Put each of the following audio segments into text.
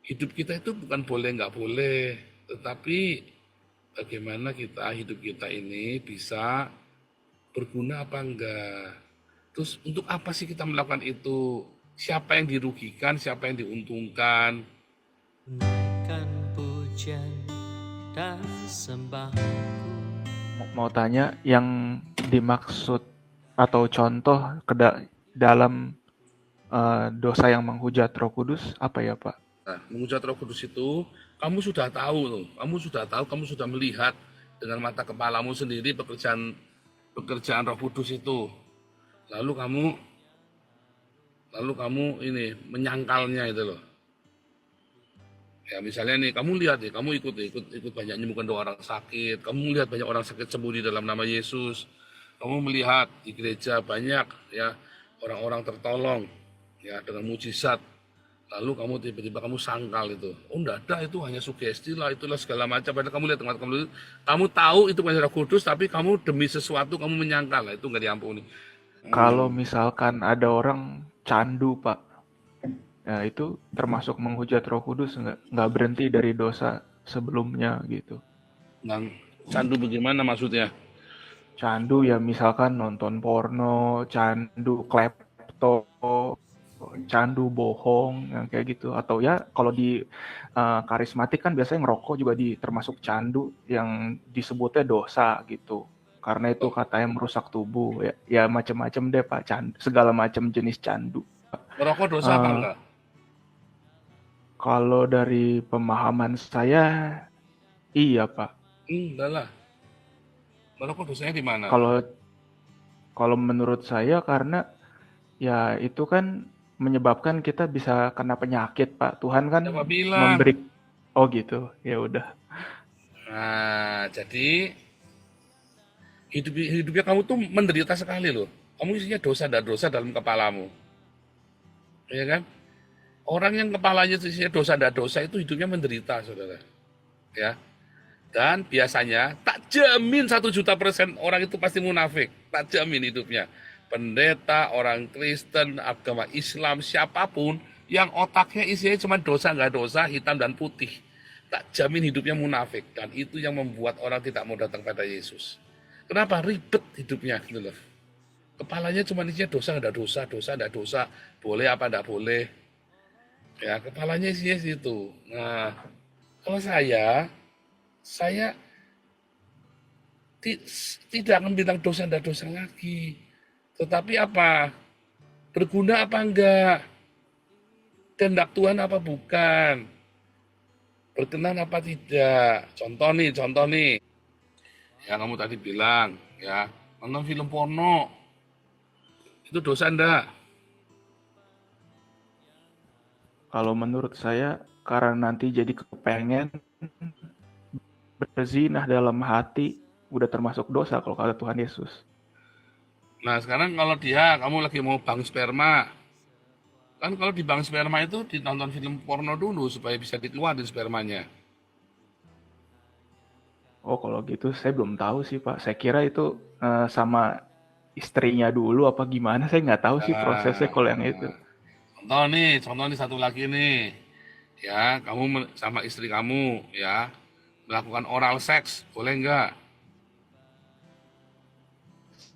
hidup kita itu bukan boleh nggak boleh, tetapi bagaimana hidup kita ini bisa berguna apa enggak. Terus untuk apa sih kita melakukan itu? Siapa yang dirugikan, siapa yang diuntungkan? Naikkan pujian dan sembah. Mau tanya yang dimaksud atau contoh dalam dosa yang menghujat Roh Kudus apa ya, Pak? Nah, menghujat Roh Kudus itu kamu sudah tahu loh, kamu sudah melihat dengan mata kepalamu sendiri pekerjaan Roh Kudus itu. Lalu kamu ini menyangkalnya itu loh. Ya misalnya nih kamu lihat nih, kamu ikut banyak menyembuhkan doa orang sakit, kamu melihat banyak orang sakit sembuh di dalam nama Yesus. Kamu melihat di gereja banyak ya orang-orang tertolong ya dengan mujizat. Lalu kamu tiba-tiba kamu sangkal itu. Oh enggak ada, itu hanya sugesti lah, itulah segala macam. Padahal kamu lihat tempat kamu tahu itu bukan Roh Kudus, tapi kamu demi sesuatu kamu menyangkal lah, itu nggak diampuni. Kalau misalkan ada orang candu, Pak, ya itu termasuk menghujat Roh Kudus nggak berhenti dari dosa sebelumnya gitu. Nah, candu bagaimana maksudnya? Candu ya misalkan nonton porno, candu klepto, candu bohong, yang kayak gitu. Atau ya kalau di karismatik kan biasanya ngerokok juga termasuk candu yang disebutnya dosa gitu. Karena itu katanya merusak tubuh ya, ya macam-macam deh Pak, segala macam jenis candu. Merokok dosa apa Eh, enggak? Kalau dari pemahaman saya, iya Pak. Enggak lah. Merokok dosanya di mana? Kalau kalau menurut saya karena ya itu kan menyebabkan kita bisa kena penyakit, Pak. Tuhan Siapa kan bilang? memberi. Oh gitu. Ya udah. Nah, jadi hidupnya kamu tuh menderita sekali loh. Kamu isinya dosa dan dosa dalam kepalamu, ya kan? Orang yang kepalanya isinya dosa dan dosa itu hidupnya menderita, saudara. Ya, dan biasanya tak jamin 1 juta% orang itu pasti munafik, tak jamin hidupnya. Pendeta, orang Kristen, agama Islam, siapapun yang otaknya isinya cuma dosa nggak dosa, hitam dan putih, tak jamin hidupnya munafik. Dan itu yang membuat orang tidak mau datang pada Yesus. Kenapa? Ribet hidupnya gitu loh. Kepalanya cuma isinya dosa nggak dosa, dosa nggak dosa, boleh apa nggak boleh. Ya, kepalanya isinya situ. Nah, kalau saya tidak akan bilang dosa dan dosa lagi. Tetapi apa? Berguna apa enggak? Kehendak Tuhan apa bukan? Berkenan apa tidak? Contoh nih. Ya kamu tadi bilang, ya nonton film porno itu dosa enggak? Kalau menurut saya karena nanti jadi kepengen berzinah dalam hati udah termasuk dosa kalau kata Tuhan Yesus. Nah sekarang kalau kamu lagi mau bank sperma, kan kalau di bank sperma itu ditonton film porno dulu supaya bisa dikeluarin spermanya. Oh kalau gitu saya belum tahu sih Pak. Saya kira itu sama istrinya dulu apa gimana. Saya nggak tahu sih prosesnya Nah, kalau yang itu. contoh nih satu lagi nih. Ya, kamu sama istri kamu ya melakukan oral seks, boleh enggak?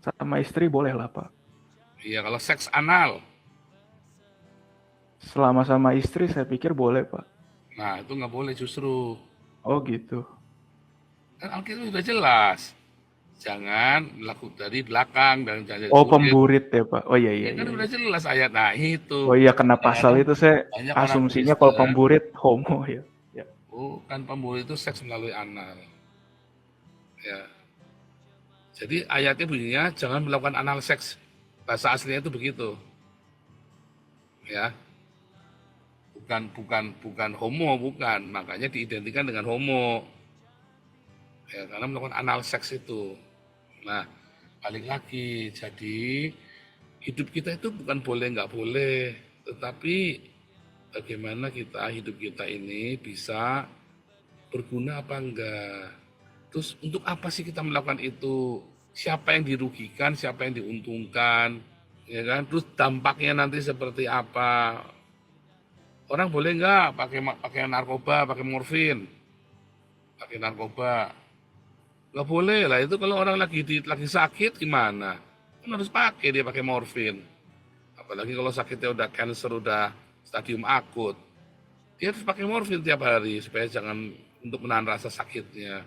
Sama istri boleh lah Pak. Iya, kalau seks anal, Selama sama istri saya pikir boleh Pak. nah itu nggak boleh justru. Oh gitu. Kan Alkitab sudah jelas. Jangan melakukan dari belakang dan jangan dari Oh kulit. pemburit ya Pak. Oh iya iya Ya kan iya. udah Iya. jelas ayat. Nah itu. Oh iya kena pasal Kadang-kadang itu saya banyak orang asumsinya kalau Kristen, pemburit homo ya. Ya. kan pemburu itu seks melalui anal. Ya. Jadi ayatnya bunyinya jangan melakukan anal seks. Bahasa aslinya itu begitu. Ya. Bukan homo, bukan. Makanya diidentikan dengan homo. Ya, karena melakukan anal seks itu. Nah, balik lagi. Jadi hidup kita itu bukan boleh nggak boleh, tetapi bagaimana hidup kita ini bisa berguna apa enggak. Terus untuk apa sih kita melakukan itu? Siapa yang dirugikan, siapa yang diuntungkan, ya kan? Terus dampaknya nanti seperti apa? Orang boleh nggak pakai narkoba, pakai morfin, pakai narkoba? Nggak boleh lah, itu kalau orang lagi sakit gimana? Kan harus pakai, dia pakai morfin. Apalagi kalau sakitnya udah cancer, udah stadium akut. Dia harus pakai morfin tiap hari supaya jangan untuk menahan rasa sakitnya.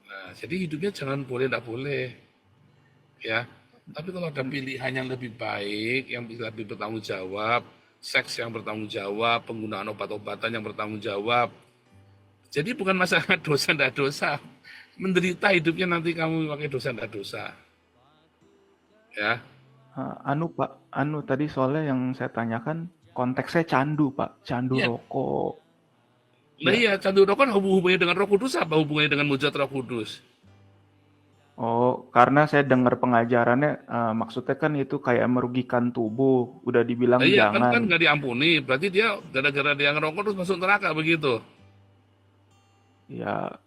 Nah, jadi hidupnya jangan boleh nggak boleh ya. Tapi kalau ada pilihan yang lebih baik, yang bisa lebih bertanggung jawab, seks yang bertanggung jawab, penggunaan obat-obatan yang bertanggung jawab. Jadi bukan masalah dosa ndak dosa. Menderita hidupnya nanti kamu pakai dosa ndak dosa. Ya. Anu Pak, anu tadi soalnya yang saya tanyakan konteksnya candu Pak, candu Iya. rokok. Nah Ya. iya, candu rokok kan hubungannya dengan Roh Kudus apa hubungannya dengan mujizat Roh Kudus? Oh, karena saya dengar pengajarannya, maksudnya kan itu kayak merugikan tubuh, udah dibilang Nah iya kan jangan. kan nggak diampuni, berarti dia gara-gara dia ngerokok terus masuk neraka begitu. Ya,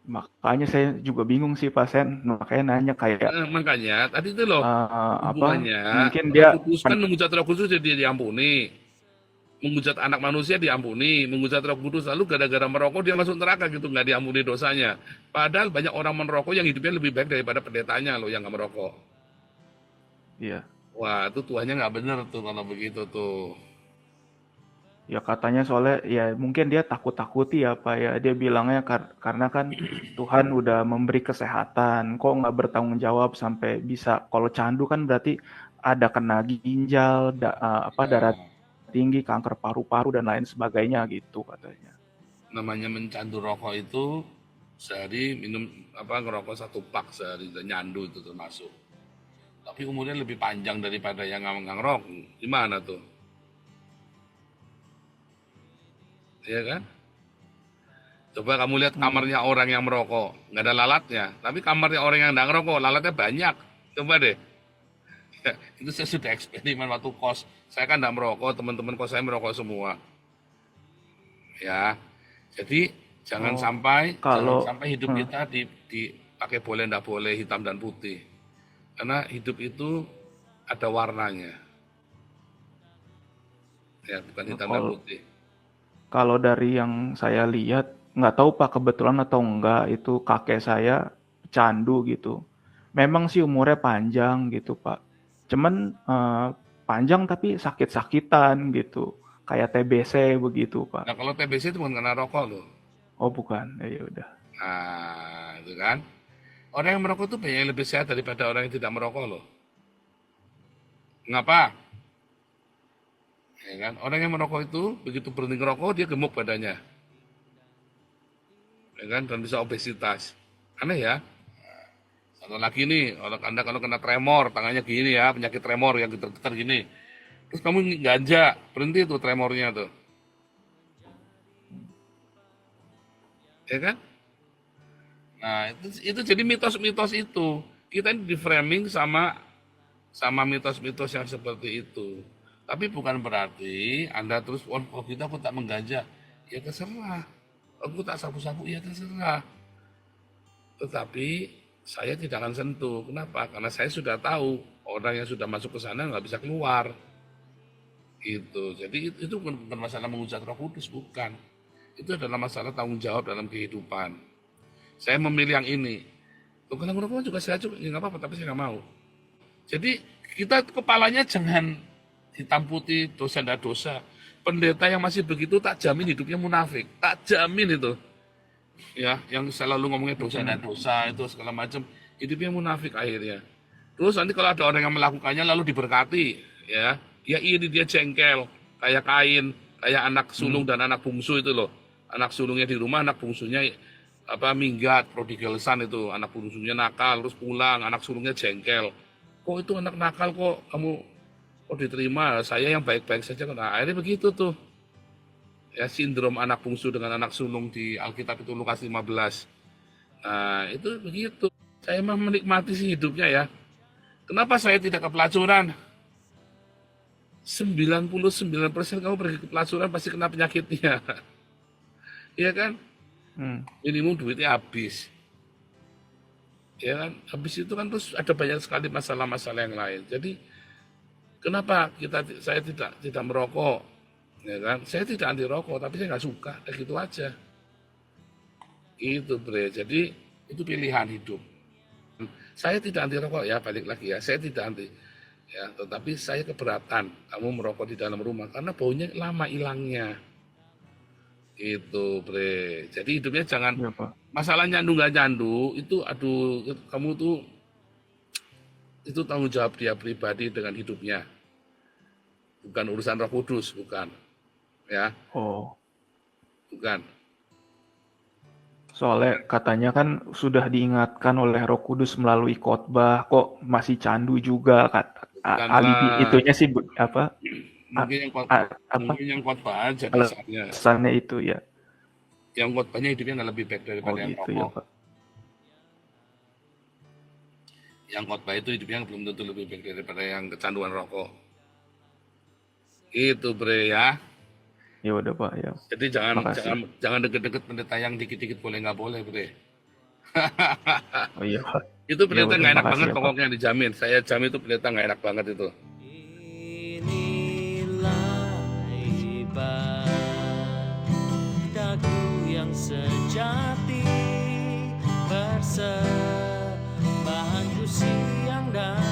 makanya saya juga bingung sih Pak Sen, makanya nanya kayak Makanya tadi itu loh apa? hubungannya Mungkin Roh dia Kudus kan menghujat Roh Kudus jadi diampuni, menghujat anak manusia diampuni, menghujat Roh Kudus lalu gara-gara merokok dia masuk neraka gitu nggak diampuni dosanya. Padahal banyak orang merokok yang hidupnya lebih baik daripada pendetanya loh yang nggak merokok. ya, Wah itu Tuhannya nggak bener tuh kalau begitu tuh. ya katanya soalnya ya mungkin dia takut-takuti ya Pak ya. Dia bilangnya karena kan Tuhan udah memberi kesehatan, kok nggak bertanggung jawab sampai bisa. Kalau candu kan berarti ada kena ginjal, apa darah Ya, tinggi, kanker paru-paru dan lain sebagainya gitu katanya. namanya mencandu rokok itu sehari minum apa ngerokok satu pak sehari dan nyandu itu termasuk. Tapi umurnya lebih panjang daripada yang nggak ngerokok. Gimana tuh? Iya kan? Coba kamu lihat Hmm. kamarnya orang yang merokok, nggak ada lalatnya. Tapi kamarnya orang yang nggak ngerokok, lalatnya banyak. Coba deh. Itu saya sudah eksperimen waktu kos. Saya kan nggak merokok, teman-teman kos saya merokok semua. Ya, jadi Oh, jangan kalau sampai hidup eh, kita dipakai boleh ndak boleh hitam dan putih. Karena hidup itu ada warnanya, ya bukan hitam dan kalau putih. kalau dari yang saya lihat, nggak tahu Pak kebetulan atau enggak, itu kakek saya candu gitu. Memang sih umurnya panjang gitu Pak. Cuman panjang tapi sakit-sakitan gitu. Kayak TBC begitu Pak. Nah kalau TBC itu bukan karena rokok loh. Oh bukan, ya udah. Nah itu kan. Orang yang merokok itu banyak yang lebih sehat daripada orang yang tidak merokok loh. Ngapa? Ya kan? Orang yang merokok itu begitu berhenti merokok dia gemuk badannya, ya kan? Dan bisa obesitas. Aneh ya. Satu lagi nih, Anda kalau kena tremor, tangannya gini ya, penyakit tremor yang getar-getar gini. Terus kamu ganja, berhenti tuh tremornya tuh. Ya kan? Nah, itu jadi mitos-mitos itu. Kita ini di framing sama sama mitos-mitos yang seperti itu. Tapi bukan berarti Anda terus, oh kita aku tak mengganja. Ya terserah. Aku tak sapu-sapu, ya terserah. Tetapi saya tidak akan sentuh. Kenapa? Karena saya sudah tahu orang yang sudah masuk ke sana nggak bisa keluar. Gitu. Jadi itu bukan masalah menghujat Roh Kudus, bukan. Itu adalah masalah tanggung jawab dalam kehidupan. Saya memilih yang ini. Loh, kalau ngerokok juga saya coba, ya nggak apa-apa, tapi saya nggak mau. Jadi kita kepalanya jangan hitam putih, dosa tidak dosa. Pendeta yang masih begitu tak jamin hidupnya munafik. Tak jamin itu. Ya, yang selalu ngomongnya dosa dan dosa itu segala macam, hidupnya munafik akhirnya. Terus nanti kalau ada orang yang melakukannya lalu diberkati, ya, dia iri, dia jengkel, kayak Kain, kayak anak sulung Hmm. dan anak bungsu itu loh. Anak sulungnya di rumah, anak bungsunya apa minggat, prodigal son itu, anak bungsunya nakal, terus pulang, anak sulungnya jengkel. Kok itu anak nakal kok kamu kok diterima? Saya yang baik-baik saja. Nah, akhirnya begitu tuh. Ya sindrom anak bungsu dengan anak sulung di Alkitab itu Lukas 15. Nah, itu begitu. Saya mah menikmati sih hidupnya ya. Kenapa saya tidak ke pelacuran? 99% kamu pergi ke pelacuran pasti kena penyakitnya. Iya kan? Hmm. Minimum duitnya habis. Ya kan? Habis itu kan terus ada banyak sekali masalah-masalah yang lain. Jadi kenapa saya tidak merokok? Ya kan? Saya tidak anti rokok, tapi saya nggak suka, kayak gitu aja. Itu bre, jadi itu pilihan hidup. Saya tidak anti rokok ya, balik lagi ya, saya tidak anti. Ya, tetapi saya keberatan kamu merokok di dalam rumah karena baunya lama hilangnya. Itu bre. Jadi hidupnya jangan Iya, Pak. masalah nyandu nggak nyandu itu aduh kamu tuh itu tanggung jawab dia pribadi dengan hidupnya. Bukan urusan Roh Kudus, bukan. Ya, Oh, bukan. soalnya katanya kan sudah diingatkan oleh Roh Kudus melalui khotbah, kok masih candu juga alibi Bukanlah itunya sih apa mungkin yang apa mungkin yang khotbah aja dasarnya. alasannya itu ya. Yang khotbahnya hidupnya nggak lebih baik Oh daripada yang gitu ya, rokok. Pak. Yang khotbah itu hidupnya belum tentu lebih baik daripada yang kecanduan rokok. Itu bre ya. Ya udah, Pak, ya. Jadi jangan Makasih. jangan deket-deket pendeta yang dikit-dikit boleh nggak boleh bre. Oh iya, Pak. Itu Ya pendeta udah, nggak enak makasih banget ya, Pak. pokoknya dijamin. Saya jamin itu pendeta nggak enak banget itu. Inilah ibadahku yang sejati, persembahanku siang dan